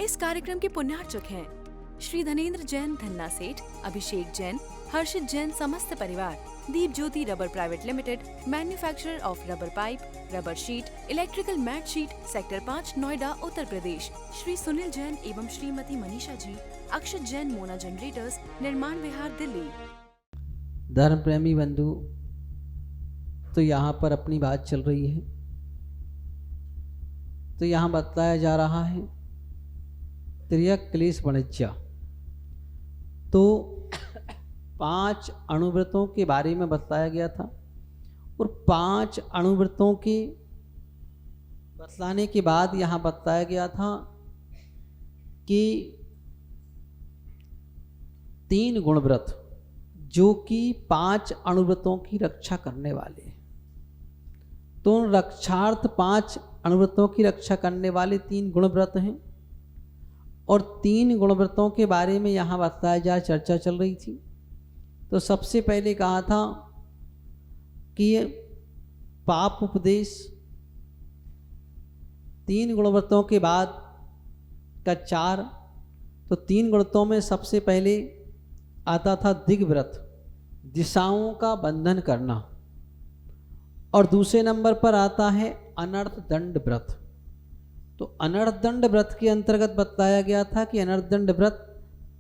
इस कार्यक्रम के पुण्यार्चक हैं श्री धनेन्द्र जैन, धन्ना सेठ, अभिषेक जैन, हर्षित जैन, समस्त परिवार। Deep Jyoti rubber private limited, manufacturer of rubber pipe, rubber sheet, electrical mat sheet, sector 5, Noida, Uttar Pradesh. Shri Sunil Jain एवं श्रीमती मनीषा जी, अक्षत जैन, मोना जनरेटर्स, निर्माण विहार, दिल्ली। धर्म प्रेमी बंधु, तो यहाँ पर अपनी बात चल रही है, तो यहाँ बताया जा रहा है त्रियक क्लेश वाणिज्य। तो 5 अणुव्रतों के बारे में बताया गया था और 5 अणुव्रतों के बतलाने के बाद यहाँ बताया गया था कि 3 गुणव्रत जो कि 5 अणुव्रतों की रक्षा करने वाले हैं। तो उन रक्षार्थ 5 अणुव्रतों की रक्षा करने वाले 3 गुणव्रत हैं और 3 गुणव्रतों के बारे में यहाँ बताया जा चर्चा चल रही थी। तो सबसे पहले कहा था कि पाप उपदेश, 3 गुणव्रतों के बाद का 4। तो 3 गुणव्रतों में सबसे पहले आता था दिग्व्रत, दिशाओं का बंधन करना, और दूसरे नंबर पर आता है अनर्थ दंड व्रत। तो अनर्थ दंड व्रत के अंतर्गत बताया गया था कि अनर्थ दंड व्रत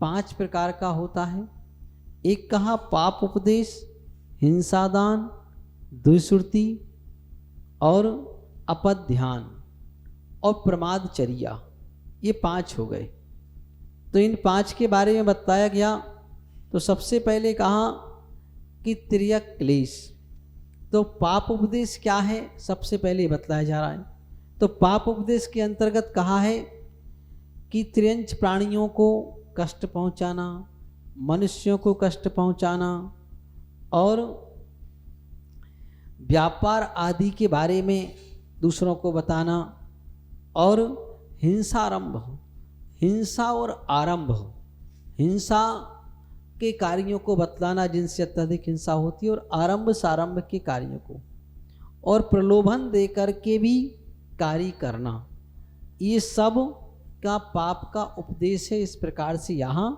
5 प्रकार का होता है। एक कहा पाप उपदेश, हिंसादान, दुष्श्रुति और अपध्यान और प्रमादचर्या, ये 5 हो गए। तो इन 5 के बारे में बताया गया। तो सबसे पहले कहा कि त्रियक क्लेश। तो पाप उपदेश क्या है, सबसे पहले बतलाया जा रहा है। तो पाप उपदेश के अंतर्गत कहा है कि त्रियंच प्राणियों को कष्ट पहुंचाना, मनुष्यों को कष्ट पहुंचाना और व्यापार आदि के बारे में दूसरों को बताना, और हिंसारंभ, हिंसा और आरंभ, हिंसा के कार्यों को बतलाना जिनसे अत्यधिक हिंसा होती है, और आरंभ सारंभ के कार्यों को, और प्रलोभन देकर के भी कार्य करना, ये सब का पाप का उपदेश है। इस प्रकार से यहाँ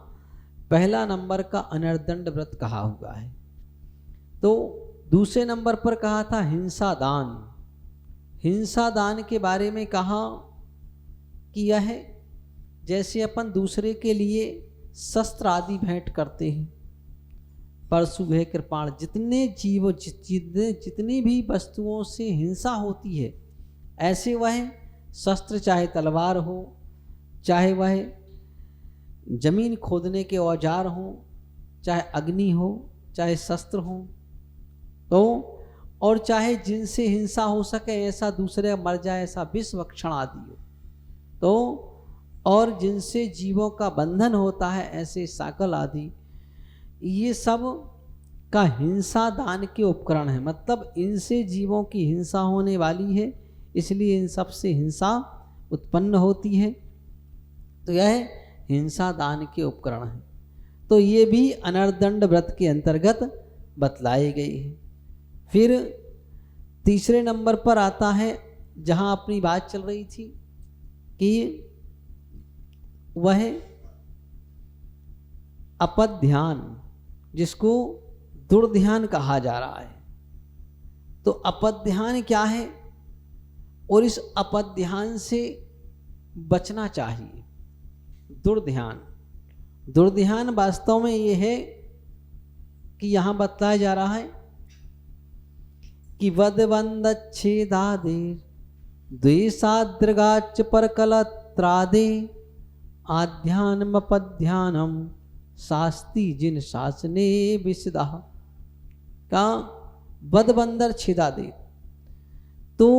पहला नंबर का अनर्थ दंड व्रत कहा हुआ है। तो दूसरे नंबर पर कहा था हिंसा दान। हिंसा दान के बारे में कहा कि यह जैसे अपन दूसरे के लिए शस्त्र आदि भेंट करते हैं, परशु है, कृपाण, जितने जीव जितनी भी वस्तुओं से हिंसा होती है, ऐसे वह शस्त्र, चाहे तलवार हो, चाहे वह जमीन खोदने के औजार हो, चाहे अग्नि हो, चाहे शस्त्र हो, तो और चाहे जिनसे हिंसा हो सके, ऐसा दूसरे मर जाए, ऐसा विष भक्षण आदि हो, तो और जिनसे जीवों का बंधन होता है, ऐसे साकल आदि, ये सब का हिंसा दान के उपकरण है। मतलब इनसे जीवों की हिंसा होने वाली है, इसलिए इन सब से हिंसा उत्पन्न होती है। तो यह हिंसा दान के उपकरण है। तो ये भी अनर्थ दंड व्रत के अंतर्गत बतलाए गए हैं। फिर तीसरे नंबर पर आता है, जहाँ अपनी बात चल रही थी कि वह अपध्यान, जिसको दुर्ध्यान कहा जा रहा है। तो अपध्यान क्या है और इस अपध्यान से बचना चाहिए। दुर्ध्यान, दुर्ध्यान वास्तव में ये है कि यहाँ बताया जा रहा है कि वदवंदच्छेदादेर द्वेषाद्रगाच परकलत्रादे आध्यानमपध्यानम शास्ति जिन शासने विशदा का बदबंदर छेदा दे। तो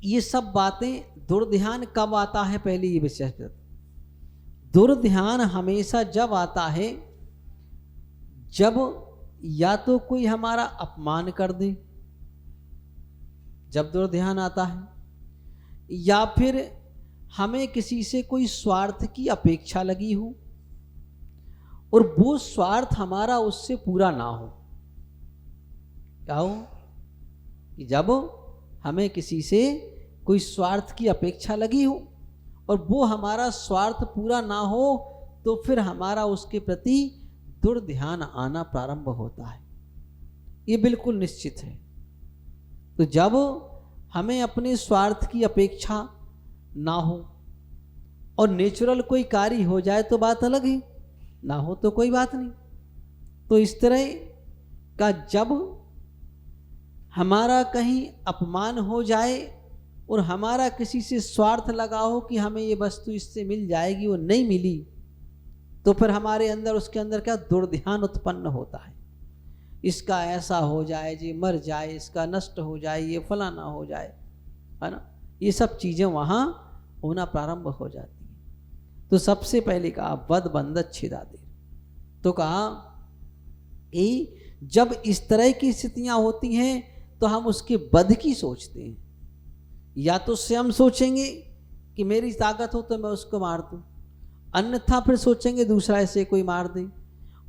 ये सब बातें, दुर्ध्यान कब आता है, पहले ये विशेष। दुर्ध्यान हमेशा जब आता है जब या तो कोई हमारा अपमान कर दे, जब दुर्ध्यान आता है, या फिर हमें किसी से कोई स्वार्थ की अपेक्षा लगी हो और वो स्वार्थ हमारा उससे पूरा ना हो। क्या हो कि जब हमें किसी से कोई स्वार्थ की अपेक्षा लगी हो और वो हमारा स्वार्थ पूरा ना हो तो फिर हमारा उसके प्रति दुर्ध्यान आना प्रारंभ होता है, ये बिल्कुल निश्चित है। तो जब हमें अपने स्वार्थ की अपेक्षा ना हो और नेचुरल कोई कार्य हो जाए तो बात अलग है, ना हो तो कोई बात नहीं। तो इस तरह का जब हमारा कहीं अपमान हो जाए और हमारा किसी से स्वार्थ लगा हो कि हमें ये वस्तु इससे मिल जाएगी, वो नहीं मिली, तो फिर हमारे अंदर उसके अंदर क्या दुर्ध्यान उत्पन्न होता है। इसका ऐसा हो जाए, ये मर जाए, इसका नष्ट हो जाए, ये फलाना हो जाए, है ना, ये सब चीज़ें वहाँ होना प्रारंभ हो जाती हैं। तो सबसे पहले कहा वद बंधत छेदादेर, तो कहा कि जब इस तरह की स्थितियाँ होती हैं तो हम उसके वध की सोचते हैं। या तो स्वयं सोचेंगे कि मेरी ताकत हो तो मैं उसको मार दूँ, अन्यथा फिर सोचेंगे दूसरा ऐसे कोई मार दे,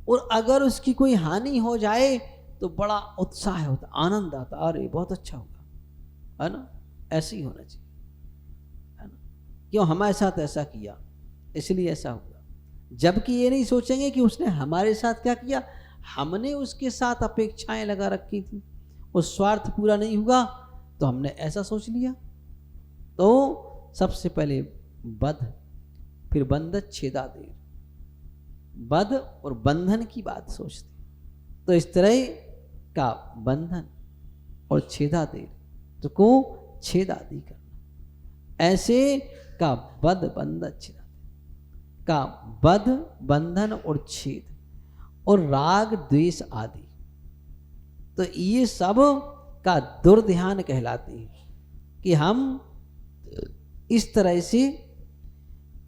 और अगर उसकी कोई हानि हो जाए तो बड़ा उत्साह होता, आनंद आता, अरे बहुत अच्छा होगा, है ना, ऐसे ही होना चाहिए, है ना, क्यों हमारे साथ ऐसा किया इसलिए ऐसा हुआ। जबकि ये नहीं सोचेंगे कि उसने हमारे साथ क्या किया, हमने उसके साथ अपेक्षाएं लगा रखी थी, वो स्वार्थ पूरा नहीं हुआ तो हमने ऐसा सोच लिया। तो सबसे पहले बध, फिर बंधत छेदादेर, बध और बंधन की बात सोचते। तो इस तरह का बंधन और छेदादेर, तो को छेद आदि करना, ऐसे का बध बंधत छेदादेर का बध बंधन और छेद और राग द्वेष आदि, तो ये सब का दुर्ध्यान कहलाते हैं कि हम इस तरह से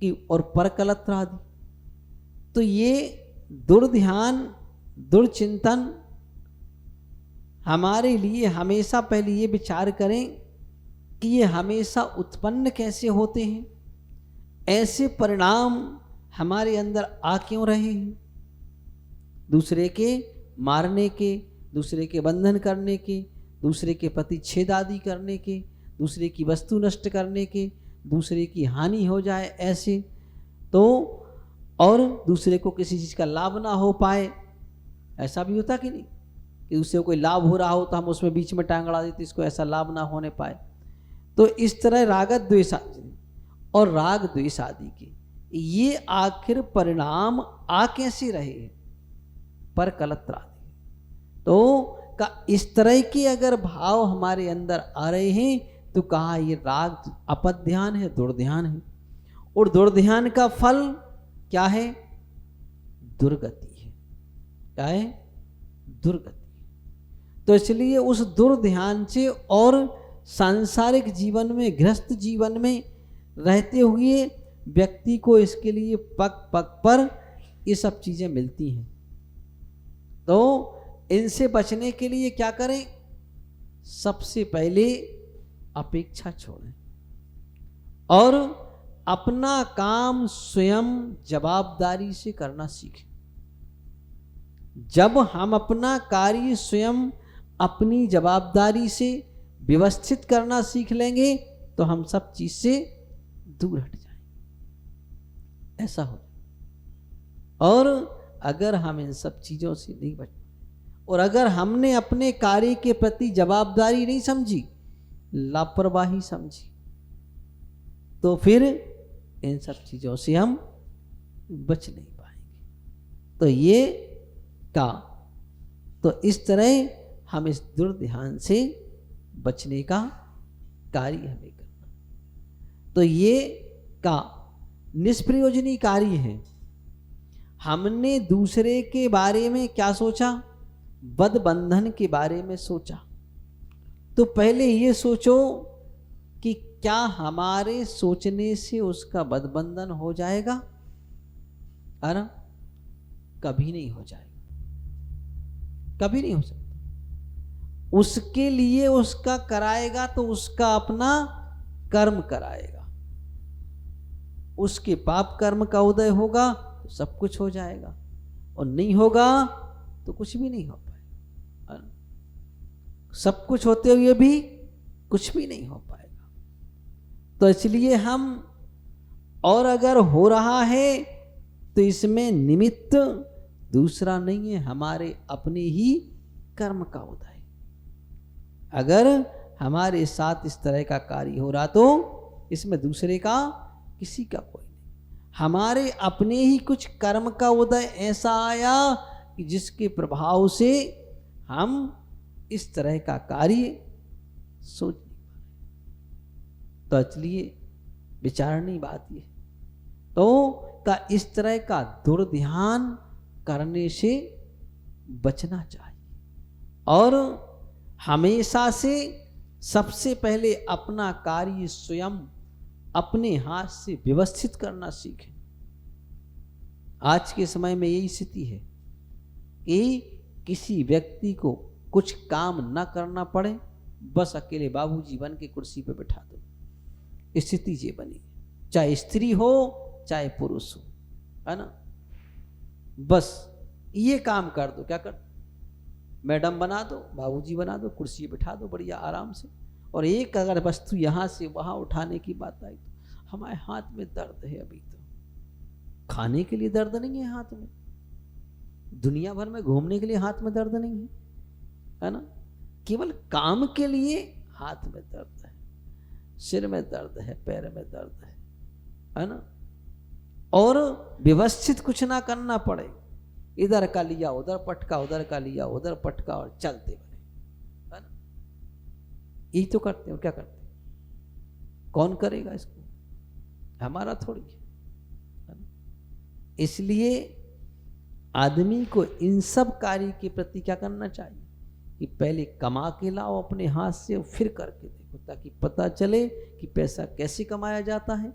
कि, और परकलत्र आदि, तो ये दुर्ध्यान दुर्चिंतन हमारे लिए हमेशा पहले ये विचार करें कि ये हमेशा उत्पन्न कैसे होते हैं, ऐसे परिणाम हमारे अंदर आ क्यों रहे हैं, दूसरे के मारने के, दूसरे के बंधन करने के, दूसरे के प्रति छेद आदि करने के, दूसरे की वस्तु नष्ट करने के, दूसरे की हानि हो जाए ऐसे, तो और दूसरे को किसी चीज़ का लाभ ना हो पाए, ऐसा भी होता कि नहीं, कि उससे कोई लाभ हो रहा हो तो हम उसमें बीच में टांग अड़ा देते, इसको ऐसा लाभ ना होने पाए। तो इस तरह रागत द्वेष और राग द्वेष आदि के ये आखिर परिणाम आ कैसे रहे हैं, पर कलत्र आदि, तो का इस तरह के अगर भाव हमारे अंदर आ रहे हैं तो कहा ये राग अपध्यान है, दुर्ध्यान है, और दुर्ध्यान का फल क्या है, दुर्गति है। क्या है, दुर्गति। तो इसलिए उस दुर्ध्यान से और सांसारिक जीवन में, गृहस्थ जीवन में रहते हुए व्यक्ति को इसके लिए पग पग पर ये सब चीजें मिलती हैं। तो इनसे बचने के लिए क्या करें, सबसे पहले अपेक्षा छोड़ें और अपना काम स्वयं जवाबदारी से करना सीखें। जब हम अपना कार्य स्वयं अपनी जवाबदारी से व्यवस्थित करना सीख लेंगे तो हम सब चीज से दूर हट जाएंगे, ऐसा हो। और अगर हम इन सब चीजों से नहीं बच, और अगर हमने अपने कार्य के प्रति जवाबदारी नहीं समझी, लापरवाही समझी, तो फिर इन सब चीजों से हम बच नहीं पाएंगे। तो ये का, तो इस तरह हम इस दुर्ध्यान से बचने का कार्य हमें करना। तो ये का निष्प्रयोजनी कार्य है। हमने दूसरे के बारे में क्या सोचा, बद बंधन के बारे में सोचा, तो पहले ये सोचो कि क्या हमारे सोचने से उसका बदबंधन हो जाएगा, है ना, कभी नहीं हो जाएगा, कभी नहीं हो सकता। उसके लिए उसका कराएगा तो उसका अपना कर्म कराएगा, उसके पाप कर्म का उदय होगा तो सब कुछ हो जाएगा, और नहीं होगा तो कुछ भी नहीं हो पाएगा। सब कुछ होते हुए भी कुछ भी नहीं हो पाएगा। तो इसलिए हम और अगर हो रहा है तो इसमें निमित्त दूसरा नहीं है, हमारे अपने ही कर्म का उदय। अगर हमारे साथ इस तरह का कार्य हो रहा तो इसमें दूसरे का किसी का कोई नहीं, हमारे अपने ही कुछ कर्म का उदय ऐसा आया कि जिसके प्रभाव से हम इस तरह का कार्य सोच नहीं पा रहे। तो इसलिए विचारणी बात ये तो का इस तरह का दुर्ध्यान करने से बचना चाहिए और हमेशा से सबसे पहले अपना कार्य स्वयं अपने हाथ से व्यवस्थित करना सीखें। आज के समय में यही स्थिति है कि किसी व्यक्ति को कुछ काम न करना पड़े, बस अकेले बाबूजी बन के कुर्सी पे बिठा दो। स्थिति ये बनी, चाहे स्त्री हो चाहे पुरुष हो, है ना, बस ये काम कर दो। क्या कर, मैडम बना दो, बाबूजी बना दो, कुर्सी बिठा दो बढ़िया आराम से। और एक अगर वस्तु यहाँ से वहाँ उठाने की बात आई तो हमारे हाथ में दर्द है, अभी तो खाने के लिए दर्द नहीं है हाथ में, दुनिया भर में घूमने के लिए हाथ में दर्द नहीं है ना, केवल काम के लिए हाथ में दर्द है, सिर में दर्द है, पैर में दर्द है ना। और व्यवस्थित कुछ ना करना पड़े, इधर का लिया उधर पटका, उधर का लिया उधर पटका और चलते बने, है ना। यही तो करते हैं, और क्या करते हैं, कौन करेगा इसको, हमारा थोड़ी है ना। इसलिए आदमी को इन सब कार्य के प्रति क्या करना चाहिए कि पहले कमा के लाओ अपने हाथ से और फिर करके देखो, ताकि पता चले कि पैसा कैसे कमाया जाता है,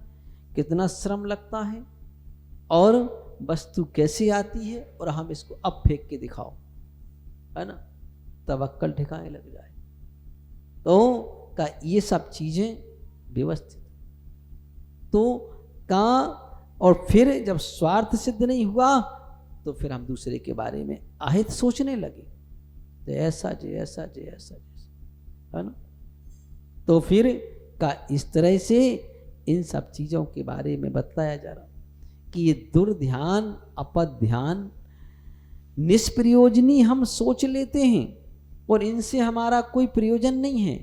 कितना श्रम लगता है और वस्तु कैसे आती है, और हम इसको अब फेंक के दिखाओ, है ना, तब अक्कल ठिकाने लग जाए। तो का ये सब चीजें व्यवस्थित तो का, और फिर जब स्वार्थ सिद्ध नहीं हुआ तो फिर हम दूसरे के बारे में अहित सोचने लगे, तो ऐसा जे ऐसा जे ऐसा जैसा, है ना। तो फिर का इस तरह से इन सब चीजों के बारे में बताया जा रहा कि ये दुर्ध्यान अपध्यान निष्प्रयोजनी हम सोच लेते हैं और इनसे हमारा कोई प्रयोजन नहीं है,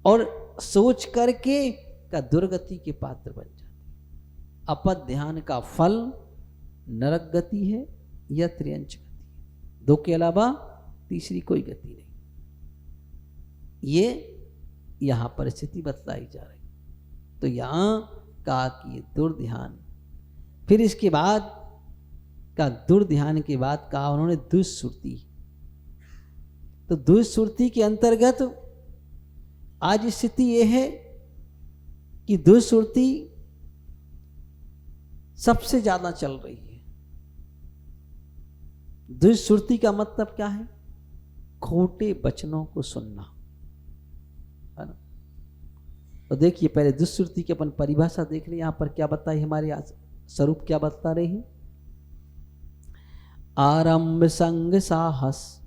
और सोच करके का दुर्गति के पात्र बन जाते। अपध्यान का फल नरक गति है या त्रियंच गति है, दो के अलावा तीसरी कोई गति नहीं। ये यहां परिस्थिति बतलाई जा रही। तो यहां कहा कि ये दुर्ध्यान, फिर इसके बाद का दुर्ध्यान के बाद कहा उन्होंने दुष्सुरति। तो दुष्सुरति के अंतर्गत आज स्थिति यह है कि दुष्सुरति सबसे ज्यादा चल रही है। दुष्सुरति का मतलब क्या है, खोटे वचनों को सुनना, है ना। तो देखिए पहले दुष्सुरति की अपन परिभाषा देख ले, यहां पर क्या बताई हमारे आज स्वरूप क्या बता रहे हैं। आरंभ संग साहस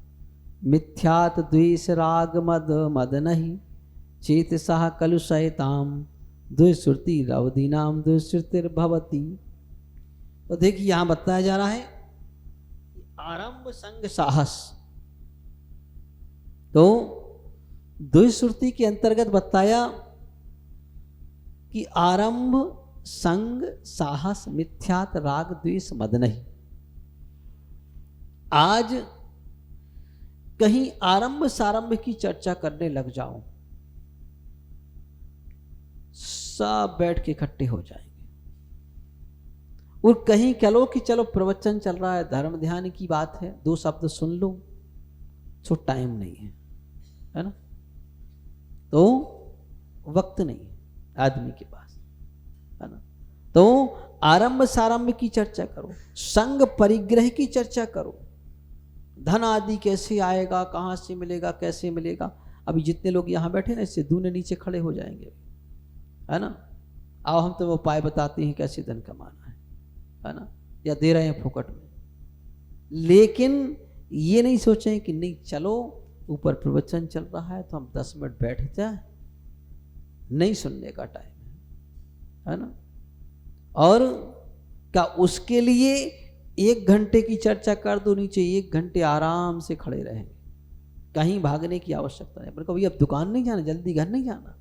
मिथ्यात द्वेष राग मद मद नहीं चेत सह कलुषयताम दुष्सुरति रवधि नाम दुष्सुरतिर्भवति। तो देखिए यहां बताया जा रहा है आरंभ संग साहस। तो दुष्सुरति के अंतर्गत बताया कि आरंभ संग साहस मिथ्यात राग द्वेष मद नहीं। आज कहीं आरंभ सारंभ की चर्चा करने लग जाओ, सब बैठ के इकट्ठे हो जाएंगे, और कहीं कहो कि चलो प्रवचन चल रहा है, धर्म ध्यान की बात है, दो शब्द सुन लो, तो टाइम नहीं है ना, तो वक्त नहीं है आदमी के पास, है ना। तो आरंभ सारंभ की चर्चा करो, संग परिग्रह की चर्चा करो, धन आदि कैसे आएगा, कहां से मिलेगा, कैसे मिलेगा। अभी जितने लोग यहां बैठे ना, इससे दूने नीचे खड़े हो जाएंगे, है ना। आओ हम तो वो उपाय बताते हैं कैसे धन कमाना है ना, या दे रहे हैं फुकट में। लेकिन ये नहीं सोचें कि नहीं चलो ऊपर प्रवचन चल रहा है तो हम 10 मिनट बैठ जाए, नहीं सुनने का टाइम है ना। और क्या उसके लिए 1 घंटे की चर्चा कर दो, नीचे 1 घंटे आराम से खड़े रहेंगे, कहीं भागने की आवश्यकता नहीं। पर कभी अब दुकान नहीं जाना, जल्दी घर नहीं जाना,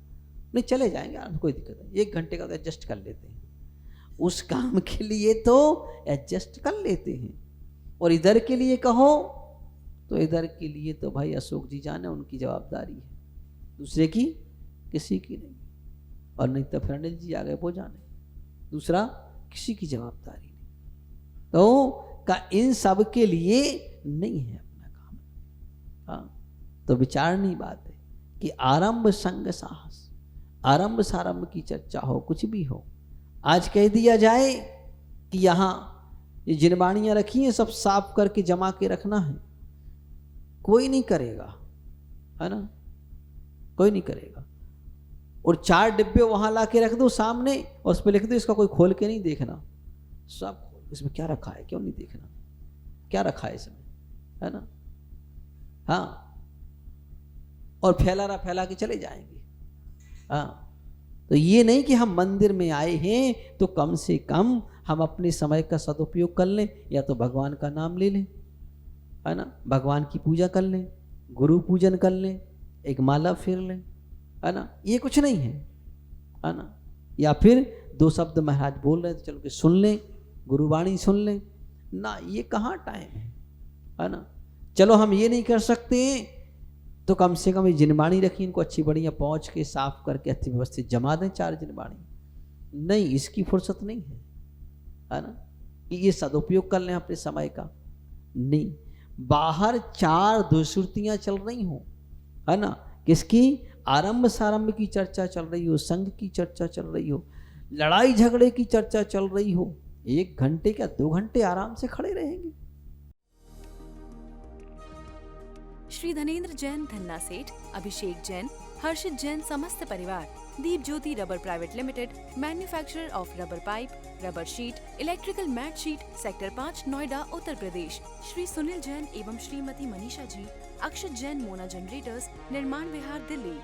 नहीं चले जाएंगे यार, कोई दिक्कत नहीं, 1 घंटे का तो एडजस्ट कर लेते हैं, उस काम के लिए तो एडजस्ट कर लेते हैं। और इधर के लिए कहो तो इधर के लिए तो भाई अशोक जी जाने, उनकी जवाबदारी है, दूसरे की किसी की नहीं। और नहीं तो फिर अनिल जी आ गए, वो जाने, दूसरा किसी की जवाबदारी नहीं। तो का इन सब के लिए नहीं है अपना काम। हाँ, तो विचारनी बात है कि आरंभ संग साहस, आरंभ सारंभ की चर्चा हो, कुछ भी हो, आज कह दिया जाए कि यहाँ ये जिनबाणियाँ रखी हैं सब साफ करके जमा के रखना है, कोई नहीं करेगा, है ना, कोई नहीं करेगा। और 4 डिब्बे वहां ला के रख दो सामने और उस पर लिख दो इसका कोई खोल के नहीं देखना, सब खोल, इसमें क्या रखा है क्यों नहीं देखना, क्या रखा है इसमें, है ना। हाँ, और फैला के चले जाएंगे। हाँ, तो ये नहीं कि हम मंदिर में आए हैं तो कम से कम हम अपने समय का सदुपयोग कर लें, या तो भगवान का नाम ले लें, है ना, भगवान की पूजा कर लें, गुरु पूजन कर लें, एक माला फेर लें, है ना, ये कुछ नहीं है ना। या फिर 2 शब्द महाराज बोल रहे हैं तो चलो कि सुन लें, गुरुवाणी सुन लें ना, ये कहाँ टाइम है ना। चलो हम ये नहीं कर सकते तो कम से कम ये जिनबाणी रखी, इनको अच्छी बढ़िया पहुँच के साफ करके अच्छी व्यवस्थित जमा दें 4 जिनबाणी, नहीं इसकी फुर्सत नहीं है ना, कि ये सदुपयोग कर लें अपने समय का, नहीं। बाहर 4 दुष्कृतियाँ चल रही हो, है ना, किसकी, आरंभ सारंभ की चर्चा चल रही हो, संघ की चर्चा चल रही हो, लड़ाई झगड़े की चर्चा चल रही हो, 1 घंटे क्या 2 घंटे आराम से खड़े रहेंगे। श्री धनेंद्र जैन धन्ना सेठ, अभिषेक जैन, हर्षित जैन समस्त परिवार, Deep Jyoti rubber private limited, manufacturer of rubber pipe, rubber sheet, electrical mat sheet, sector 5 Noida Uttar Pradesh. Shri Sunil Jain एवं श्रीमती मनीषा जी, अक्षत जैन मोना जनरेटर्स, निर्माण विहार दिल्ली।